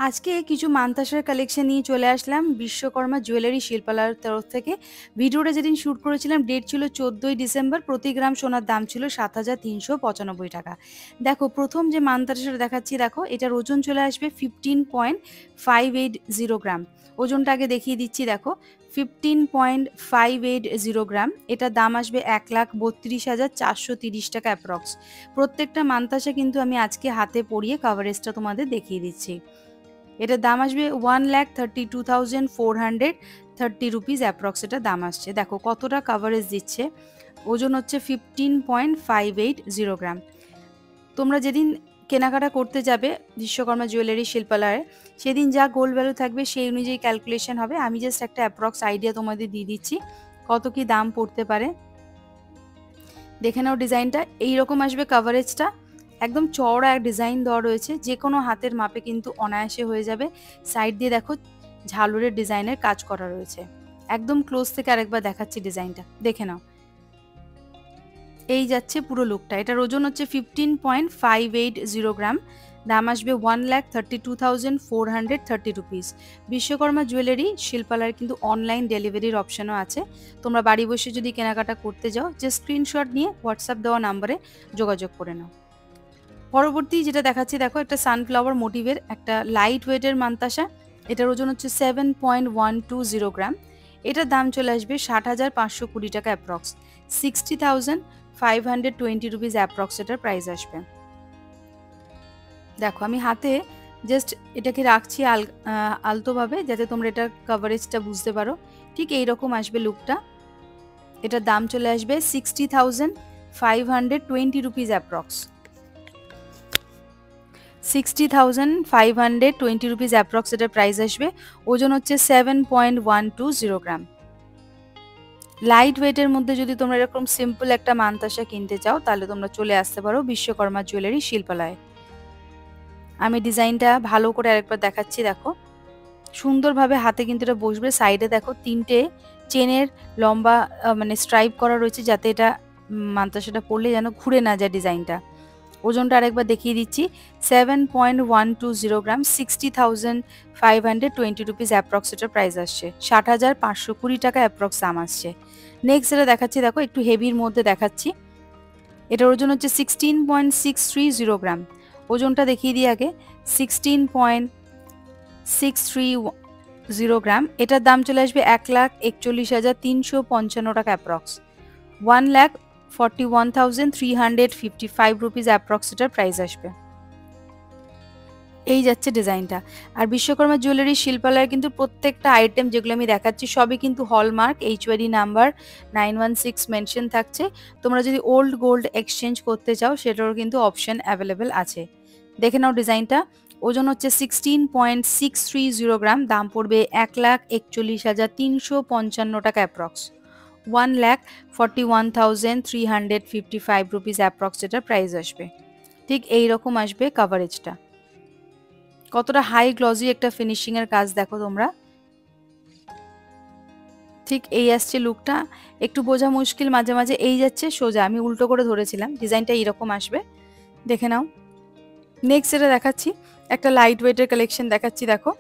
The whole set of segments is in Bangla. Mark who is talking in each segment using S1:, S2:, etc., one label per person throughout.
S1: আজকে কিছু মানতাসার কালেকশন নিয়ে চলে আসলাম বিশ্বকর্মা জুয়েলারি শিল্পালয়ের তরফ থেকে। ভিডিওটা যেদিন শ্যুট করেছিলাম ডেট ছিল 14ই ডিসেম্বর। প্রতি গ্রাম সোনার দাম ছিল ৭,৩৯৫ টাকা। দেখো প্রথম যে মানতাসাটা দেখাচ্ছি, দেখো এটার ওজন চলে আসবে 15.580 গ্রাম। ওজনটা আগে দেখিয়ে দিচ্ছি, দেখো 15.580 গ্রাম। এটার দাম আসবে 1,32,430 টাকা অ্যাপ্রক্স। প্রত্যেকটা মানতাসা কিন্তু আমি আজকে হাতে পরিয়ে কাভারেজটা তোমাদের দেখিয়ে দিচ্ছি। এটার দাম আসবে 1,32,430 রুপিস অ্যাপ্রক্স এটা দাম আসছে। দেখো কতটা কাভারেজ দিচ্ছে। ওজন হচ্ছে 15.580 গ্রাম। তোমরা যেদিন কেনাকাটা করতে যাবে বিশ্বকর্মা জুয়েলারি শিল্পালয়ে, সেদিন যা গোল্ড ভ্যালু থাকবে সেই অনুযায়ী ক্যালকুলেশন হবে। আমি জাস্ট একটা অ্যাপ্রক্স আইডিয়া তোমাদের দিয়ে দিচ্ছি কত কি দাম পড়তে পারে। দেখে নাও ডিজাইনটা এইরকম আসবে। কাভারেজটা একদম চওড়া এক ডিজাইন দেওয়া রয়েছে, যে কোনো হাতের মাপে কিন্তু অনায়াসে হয়ে যাবে। সাইড দিয়ে দেখো ঝালরের ডিজাইনের কাজ করা রয়েছে। একদম ক্লোজ থেকে আরেকবার দেখাচ্ছি ডিজাইনটা, দেখে নাও। এই যাচ্ছে পুরো লুকটা। এটার ওজন হচ্ছে 15.580 গ্রাম। দাম আসবে 1,32,430 রুপিস। বিশ্বকর্মা জুয়েলারি শিল্পালয়ের কিন্তু অনলাইন ডেলিভারির অপশনও আছে। তোমরা বাড়ি বসে যদি কেনাকাটা করতে যাও, যে স্ক্রিনশট নিয়ে হোয়াটসঅ্যাপ দেওয়া নাম্বারে যোগাযোগ করে নাও। পরবর্তী যেটা দেখাচ্ছি, দেখো একটা সানফ্লাওয়ার মোটিভের একটা লাইট ওয়েটের মানতাসা। এটার ওজন হচ্ছে 7.120 গ্রাম। এটার দাম চলে আসবে 60,520 টাকা অ্যাপ্রক্স। 60,520 রুপিস অ্যাপ্রক্স এটার প্রাইস আসবে। দেখো আমি হাতে জাস্ট এটাকে রাখছি আলতোভাবে, যাতে তোমরা এটার কভারেজটা বুঝতে পারো। ঠিক এইরকম আসবে লুকটা। এটার দাম চলে আসবে 60,520 রুপিস অ্যাপ্রক্স। 60,520 রুপিস অ্যাপ্রক্স এটার প্রাইস আসবে। ওজন হচ্ছে 7.120 গ্রাম। লাইট ওয়েটের মধ্যে যদি তোমরা এরকম সিম্পল একটা মানতাসা কিনতে চাও, তাহলে তোমরা চলে আসতে পারো বিশ্বকর্মা জুয়েলারি শিল্পালয়ে। আমি ডিজাইনটা ভালো করে আরেকবার দেখাচ্ছি। দেখো সুন্দরভাবে হাতে কিন্তু এটা বসবে। সাইডে দেখো তিনটে চেনের লম্বা মানে স্ট্রাইপ করা রয়েছে, যাতে এটা মানতাসাটা পরলে যেন ঘুরে না যায় ডিজাইনটা। ওজনটা আরেকবার দেখিয়ে দিচ্ছি, 7.120 গ্রাম। 60,520 রুপিস অ্যাপ্রক্স এটার প্রাইস আসছে। 60,520 টাকা অ্যাপ্রক্স দাম আসছে। নেক্সট যেটা দেখাচ্ছি, দেখো একটু হেভির মধ্যে দেখাচ্ছি। এটার ওজন হচ্ছে 16.630 গ্রাম। ওজনটা দেখিয়ে দিই আগে, 16.630 গ্রাম। এটার দাম চলে আসবে 1,41,355 টাকা অ্যাপ্রক্স। 1,41,355 রুপিস অ্যাপ্রক্স এটার প্রাইস আসবে। এই যাচ্ছে ডিজাইনটা। আর বিশ্বকর্মা জুয়েলারি শিল্পালয়ের কিন্তু প্রত্যেকটা আইটেম যেগুলো আমি দেখাচ্ছি সবই কিন্তু হলমার্ক, HUID নাম্বার 916 মেনশন থাকছে। তোমরা যদি ওল্ড গোল্ড এক্সচেঞ্জ করতে চাও, সেটারও কিন্তু অপশন অ্যাভেলেবেল আছে। দেখে নাও ডিজাইনটা। ওজন হচ্ছে 16.630 গ্রাম। দাম পড়বে 1,41,355 টাকা অ্যাপ্রক্স। 1,41,355 রুপিস অ্যাপ্রক্স এটার প্রাইস আসবে। ঠিক এইরকম আসবে কাভারেজটা। কতটা হাই গ্লজি একটা ফিনিশিং এর কাজ দেখো তোমরা। ঠিক এই আসছে লুকটা। একটু বোঝা মুশকিল মাঝে মাঝে, এই যাচ্ছে সোজা, আমি উল্টো করে ধরেছিলাম। ডিজাইনটা এইরকম আসবে, দেখে নাও। নেক্সট যেটা দেখাচ্ছি, একটা লাইট ওয়েটের কালেকশন দেখাচ্ছি। দেখো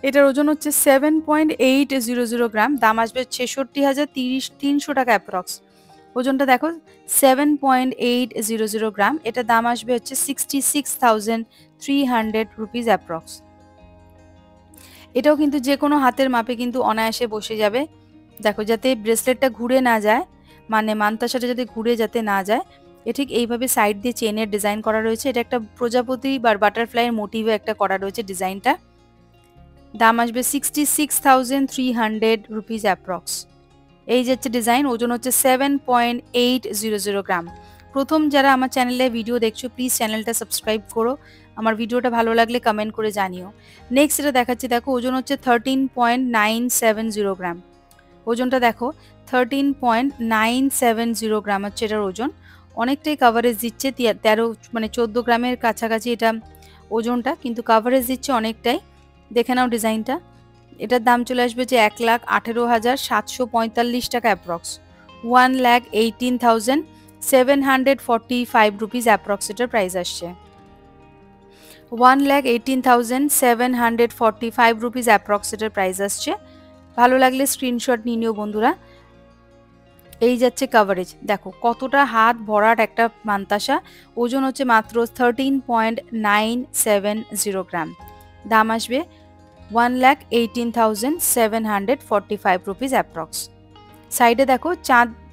S1: এটার ওজন হচ্ছে 7.800 গ্রাম। দাম আসবে 66,300 টাকা অ্যাপ্রক্স। ওজনটা দেখো 7.800 গ্রাম। এটার দাম আসবে হচ্ছে 66,300 রুপিস অ্যাপ্রক্স। এটাও কিন্তু যে কোনো হাতের মাপে কিন্তু অনায়াসে বসে যাবে। দেখো যাতে ব্রেসলেটটা ঘুরে না যায়, মানে মানতাসাটা যাতে ঘুরে যাতে না যায়, ঠিক এইভাবে সাইড দিয়ে চেনের ডিজাইন করা রয়েছে। এটা একটা প্রজাপতি বা বাটারফ্লাইয়ের মোটিভে একটা করা রয়েছে ডিজাইনটা। দাম আসবে 66,300 রুপিস অ্যাপ্রক্স। এই যে হচ্ছে ডিজাইন। ওজন হচ্ছে 7.800 গ্রাম। প্রথম যারা আমার চ্যানেলে ভিডিও দেখছো, প্লিজ চ্যানেলটা সাবস্ক্রাইব করো। আমার ভিডিওটা ভালো লাগলে কমেন্ট করে জানিও। নেক্সট যেটা দেখাচ্ছি, দেখো ওজন হচ্ছে 13.970 গ্রাম। ওজনটা দেখো 13.970 গ্রাম হচ্ছে এটার ওজন। অনেকটাই কাভারেজ দিচ্ছে, 13 মানে 14 গ্রামের কাছাকাছি এটা ওজনটা, কিন্তু কাভারেজ দিচ্ছে অনেকটাই। দেখে নাও ডিজাইনটা। এটার দাম চলে আসবে যে 1,18,745 টাকা অ্যাপ্রক্স। 1,18,745 রুপিস অ্যাপ্রক্স এটার প্রাইস আসছে। 1,18,745 রুপিস অ্যাপ্রক্স এটার প্রাইস আসছে। ভালো লাগলে স্ক্রিনশট নিয়ে নিও বন্ধুরা। এই যাচ্ছে কভারেজ, দেখো কতটা হাত ভরাট একটা মান্তাসা। ওজন হচ্ছে মাত্র 13.970 গ্রাম। দাম আসবে 1,18,745 রুপিস অ্যাপ্রক্স। সাইডে দেখো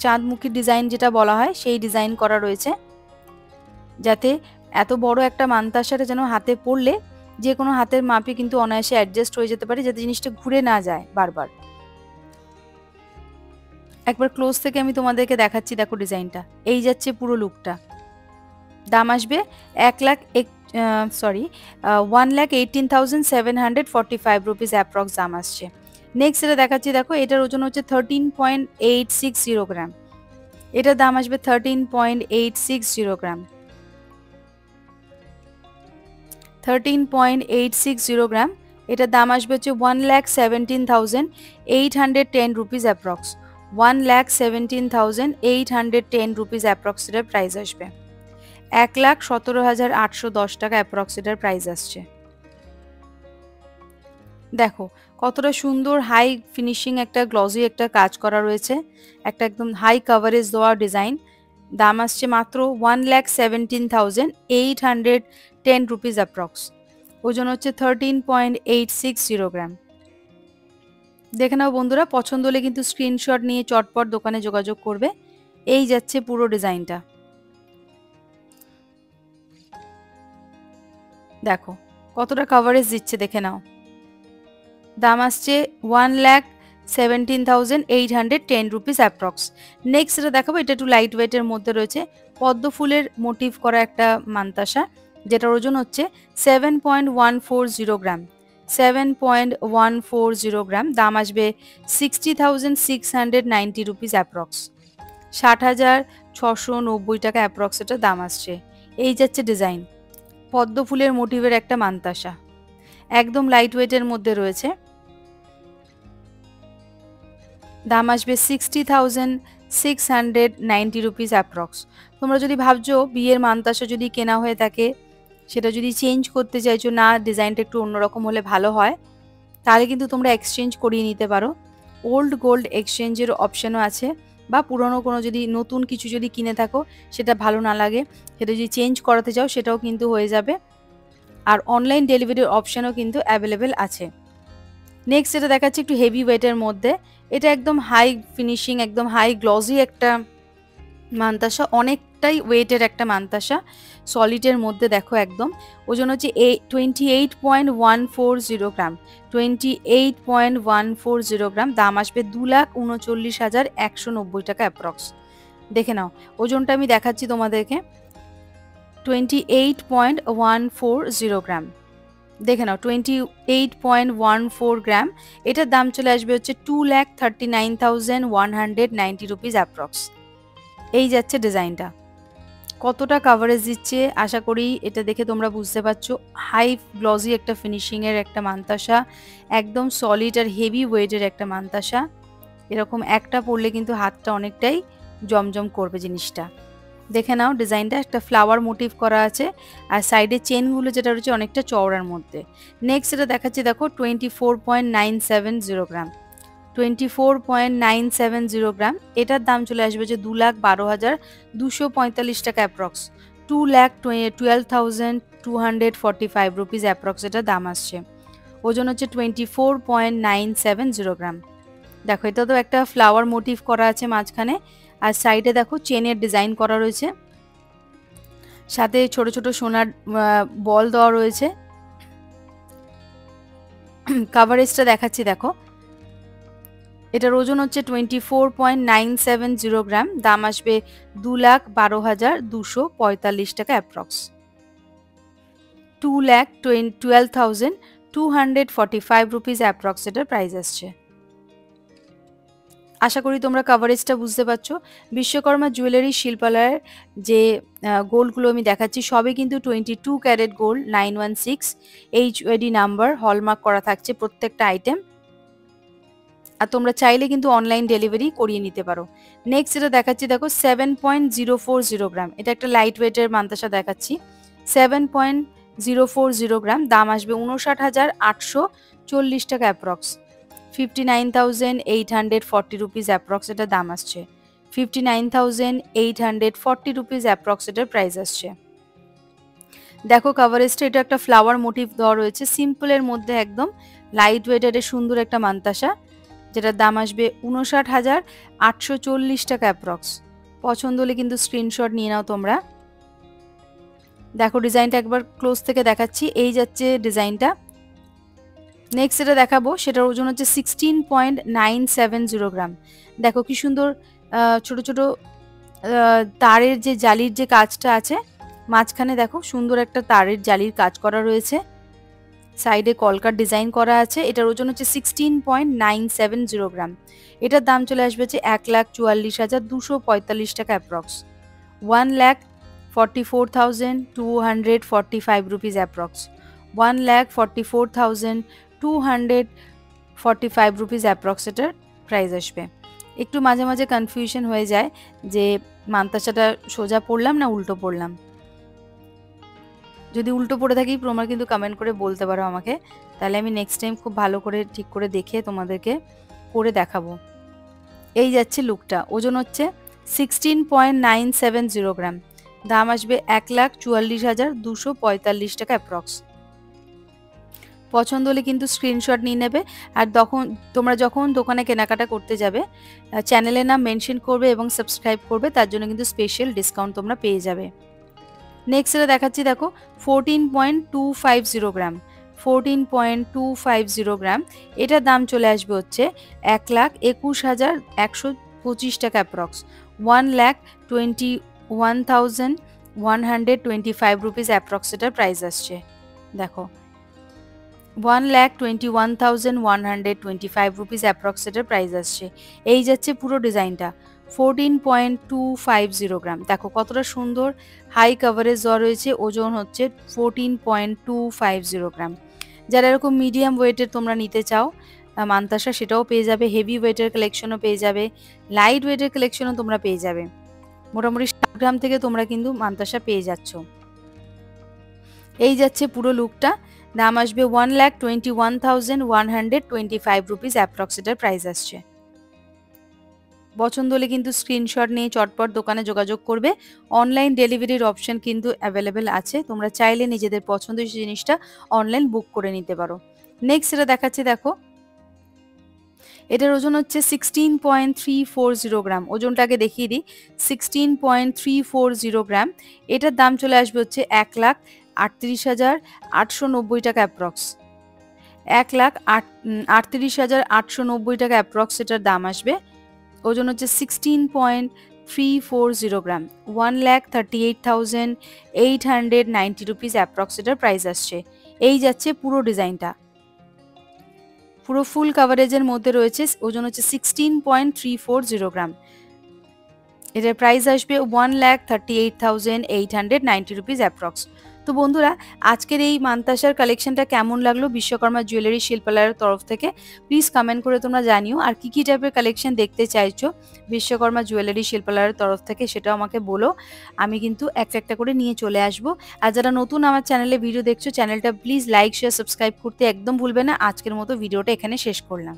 S1: চাঁদমুখী ডিজাইন যেটা বলা হয় সেই ডিজাইন করা রয়েছে, যাতে এত বড় একটা মান্তাসাটা যেন হাতে পরলে যে কোনো হাতের মাপে কিন্তু অনায়াসে অ্যাডজাস্ট হয়ে যেতে পারে, যাতে জিনিসটা ঘুরে না যায় বারবার। একবার ক্লোজ থেকে আমি তোমাদেরকে দেখাচ্ছি, দেখো ডিজাইনটা। এই যাচ্ছে পুরো লুকটা। দাম আসবে 1,18,745 রুপিস অ্যাপ্রক্স দাম আসছে। নেক্সট এটা দেখাচ্ছি, দেখো এটার ওজন হচ্ছে 13.860 গ্রাম। এটার দাম আসবে 13.860 গ্রাম। 13.860 গ্রাম। এটার দাম আসবে হচ্ছে 1,17,810 রুপিস অ্যাপ্রক্স। 1,17,810 রুপিস অ্যাপ্রক্স এটার প্রাইস আসবে। 1,17,810 টাকা অ্যাপ্রক্স এটার প্রাইস আসছে। দেখো কতটা সুন্দর হাই ফিনিশিং একটা গ্লসি একটা কাজ করা রয়েছে, একটা একদম হাই কভারেজ দেওয়া ডিজাইন। দাম আসছে মাত্র 1,17,810 রুপিস অ্যাপ্রক্স। ওজন হচ্ছে 13.860 গ্রাম। দেখে নাও বন্ধুরা, পছন্দ হলে কিন্তু স্ক্রিনশট নিয়ে চটপট দোকানে যোগাযোগ করবে। এই যাচ্ছে পুরো ডিজাইনটা, দেখো কতটা কভারেজ দিচ্ছে, দেখে নাও। দাম আসছে 1,17,810 রুপিস অ্যাপ্রক্স। নেক্সট এটা দেখাবো, এটা একটু লাইট ওয়েটের মধ্যে রয়েছে, পদ্ম ফুলের মোটিভ করা একটা মান্তাসা, যেটার ওজন হচ্ছে 7.140 গ্রাম। 7.140 গ্রাম। দাম আসবে 60,690 রুপিস অ্যাপ্রক্স। 60,690 টাকা অ্যাপ্রক্স এটা দাম আসছে। এই যাচ্ছে ডিজাইন, পদ্ম ফুলের মোটিভের একটা মান্তাসা, একদম লাইট ওয়েটের মধ্যে রয়েছে। দাম আসবে 60,690 রুপিস অ্যাপ্রক্স। তোমরা যদি ভাবছো বিয়ের মান্তাসা যদি কেনা হয়ে থাকে, সেটা যদি চেঞ্জ করতে চাইছো, না ডিজাইনটা একটু অন্যরকম হলে ভালো হয়, তাহলে কিন্তু তোমরা এক্সচেঞ্জ করিয়ে নিতে পারো। ওল্ড গোল্ড এক্সচেঞ্জের অপশানও আছে, বা পুরনো কোনো যদি নতুন কিছু যদি কিনে থাকো, সেটা ভালো না লাগে, সেটা যদি চেঞ্জ করাতে চাও সেটাও কিন্তু হয়ে যাবে। আর অনলাইন ডেলিভারির অপশানও কিন্তু অ্যাভেলেবেল আছে। নেক্সট এটা দেখাচ্ছি একটু হেভি ওয়েটের মধ্যে, এটা একদম হাই ফিনিশিং, একদম হাই গ্লসি একটা মান্তাসা, অনেকটাই ওয়েটের একটা মান্তাসা, সলিডের মধ্যে। দেখো একদম ওজন হচ্ছে 28.140 গ্রাম। 28.140 গ্রাম। দাম আসবে 2,39,190 টাকা অ্যাপ্রক্স। দেখে নাও ওজনটা আমি দেখাচ্ছি তোমাদেরকে, 28.140 গ্রাম। দেখে নাও 28.14 গ্রাম। এটার দাম চলে আসবে হচ্ছে 2,39,190 রুপিস অ্যাপ্রক্স। এই যাচ্ছে ডিজাইনটা, কতটা কভারেজ দিচ্ছে আশা করি এটা দেখে তোমরা বুঝতে পারছো। হাই গ্লসি একটা ফিনিশিং এর একটা মান্তাসা, একদম সলিড আর হেভি ওয়েটের একটা মান্তাসা। এরকম একটা পরলে কিন্তু হাতটা অনেকটাই জমজম করবে জিনিসটা। দেখে নাও ডিজাইনটা, একটা ফ্লাওয়ার মোটিভ করা আছে, আর সাইডে চেনগুলো যেটা রয়েছে অনেকটা চওড়ার মধ্যে। নেক্সট এটা দেখাচ্ছি, দেখো 24.970 গ্রাম। 24.970 গ্রাম। এটার দাম চলে আসবে যে 2,12,245 টাকা অ্যাপ্রক্স। 2,12,245 রুপিস অ্যাপ্রক্স এটার দাম আসছে। ওজন হচ্ছে 24.970 গ্রাম। দেখো এটা তো একটা ফ্লাওয়ার মোটিভ করা আছে মাঝখানে, আর সাইডে দেখো চেনের ডিজাইন করা রয়েছে, সাথে ছোট ছোট সোনার বল দেওয়া রয়েছে। কভারেজটা দেখাচ্ছি, দেখো এটার ওজন হচ্ছে 24.970 গ্রাম। দাম আসবে 2,12,245 টাকা অ্যাপ্রক্স। 2,12,245 রুপিস অ্যাপ্রক্স এটার প্রাইস আসছে। আশা করি তোমরা কভারেজটা বুঝতে পারছো। বিশ্বকর্মা জুয়েলারি শিল্পালয়ের যে গোল্ডগুলো আমি দেখাচ্ছি সবই কিন্তু 22 carat gold, 916 HUID number, hallmark করা থাকছে প্রত্যেকটা আইটেম। আর তোমরা চাইলে কিন্তু অনলাইন ডেলিভারি করিয়ে নিতে পারো। নেক্সট এটা দেখাচ্ছি, দেখো 7.040 গ্রাম। এটা একটা লাইট ওয়েটের মান্তাসা দেখাচ্ছি। 040 গ্রাম, দাম আসবে 59,840 টাকা অ্যাপ্রক্স। 59,840 রুপিস অ্যাপ্রক্স এটা দাম আসছে। 59,840 রুপিস অ্যাপ্রক্স এটার প্রাইস আসছে। দেখো কাভারেজটা, এটা একটা ফ্লাওয়ার মোটিভ দেওয়া রয়েছে, সিম্পলের মধ্যে একদম লাইট ওয়েটের সুন্দর একটা মান্তাসা, যেটার দাম আসবে 59,840 টাকা অ্যাপ্রক্স। পছন্দ হলে কিন্তু স্ক্রিনশট নিয়ে নাও তোমরা। দেখো ডিজাইনটা একবার ক্লোজ থেকে দেখাচ্ছি, এই যাচ্ছে ডিজাইনটা। নেক্সট যেটা দেখাবো সেটার ওজন হচ্ছে 16.970 গ্রাম। দেখো কি সুন্দর ছোট ছোট তারের যে জালির যে কাজটা আছে, মাঝখানে দেখো সুন্দর একটা তারের জালির কাজ করা রয়েছে, সাইডে কলকার ডিজাইন করা আছে। এটার ওজন হচ্ছে 16.970 গ্রাম। এটার দাম চলে আসবে যে 1,44,245 টাকা approx. 1,44,245 rupees approx. 1,44,245 rupees approx এটার প্রাইস আসবে। একটু মাঝে মাঝে কনফিউশন হয়ে যায় যে মান্তাসাটা সোজা পড়লাম না উল্টো পড়লাম। যদি উল্টো পড়ে থাকি তোমরা কিন্তু কমেন্ট করে বলতে পারো আমাকে, তাহলে আমি নেক্সট টাইম খুব ভালো করে ঠিক করে দেখে তোমাদেরকে করে দেখাবো। এই যাচ্ছে লুকটা, ওজন হচ্ছে 16.970 গ্রাম, দাম আসবে 1,44,245 টাকা অ্যাপ্রক্স। পছন্দ হলে কিন্তু স্ক্রিনশট নিয়ে নেবে। আর তোমরা যখন দোকানে কেনাকাটা করতে যাবে চ্যানেলের নাম মেনশন করবে এবং সাবস্ক্রাইব করবে, তার জন্য কিন্তু স্পেশাল ডিসকাউন্ট তোমরা পেয়ে যাবে। নেক্সট এটা দেখাচ্ছি, দেখো 14.250 গ্রাম। 14.250 গ্রাম, এটার দাম চলে আসবে হচ্ছে 1,21,125 টাকা অ্যাপ্রক্স। 1,21,125 রুপিস অ্যাপ্রক্স এটার প্রাইস আসছে। দেখো 1,21,125 রুপিস অ্যাপ্রক্স এটার প্রাইস আসছে। এই যাচ্ছে পুরো ডিজাইনটা। 14.250 গ্রাম, দেখো কতটা সুন্দর হাই কভারেজ দেওয়া রয়েছে। ওজন হচ্ছে 14.250 গ্রাম। যারা এরকম মিডিয়াম ওয়েটের তোমরা নিতে চাও মান্তাসা, সেটাও পেয়ে যাবে। হেভি ওয়েটের কালেকশনও পেয়ে যাবে, লাইট ওয়েটের কালেকশনও তোমরা পেয়ে যাবে। মোটামুটি 60 গ্রাম থেকে তোমরা কিন্তু মান্তাসা পেয়ে যাচ্ছ। এই যাচ্ছে পুরো লুকটা, দাম আসবে 1,21,125 রুপিস অ্যাপ্রক্স এটার প্রাইস আসছে। পছন্দ হলে কিন্তু স্ক্রিনশট নিয়ে চটপট দোকানে যোগাযোগ করবে। অনলাইন ডেলিভারির অপশন কিন্তু অ্যাভেলেবেল আছে, তোমরা চাইলে নিজেদের পছন্দের জিনিসটা অনলাইন বুক করে নিতে পারো। নেক্সট এটা দেখাচ্ছি, দেখো এটার ওজন হচ্ছে 16.340 গ্রাম। ওজনটাকে দেখিয়ে দিই, 16.340 গ্রাম। এটার দাম চলে আসবে হচ্ছে 1,38,890 টাকা অ্যাপ্রক্স। 1,38,890 টাকা অ্যাপ্রক্স এটার দাম আসবে। ওজন হচ্ছে 16.340 গ্রাম। 1,38,890 রুপিস অ্যাপ্রক্স এটার প্রাইস আসছে। এই যাচ্ছে পুরো ডিজাইনটা, পুরো ফুল কাভারেজের মধ্যে রয়েছে। ওজন হচ্ছে 16.340 গ্রাম। এটার প্রাইস আসবে 1,38,890 রুপিস অ্যাপ্রক্স। তো বন্ধুরা, আজকের এই মান্তাসার কালেকশনটা কেমন লাগলো বিশ্বকর্মা জুয়েলারি শিল্পালয়ের তরফ থেকে প্লিজ কমেন্ট করে তোমরা জানিও। আর কি কি টাইপের কালেকশন দেখতে চাইছো বিশ্বকর্মা জুয়েলারি শিল্পালয়ের তরফ থেকে সেটাও আমাকে বলো, আমি কিন্তু একটা একটা করে নিয়ে চলে আসব। আর যারা নতুন আমার চ্যানেলে ভিডিও দেখছো, চ্যানেলটা প্লিজ লাইক শেয়ার সাবস্ক্রাইব করতে একদম ভুলবে না। আজকের মতো ভিডিওটা এখানে শেষ করলাম।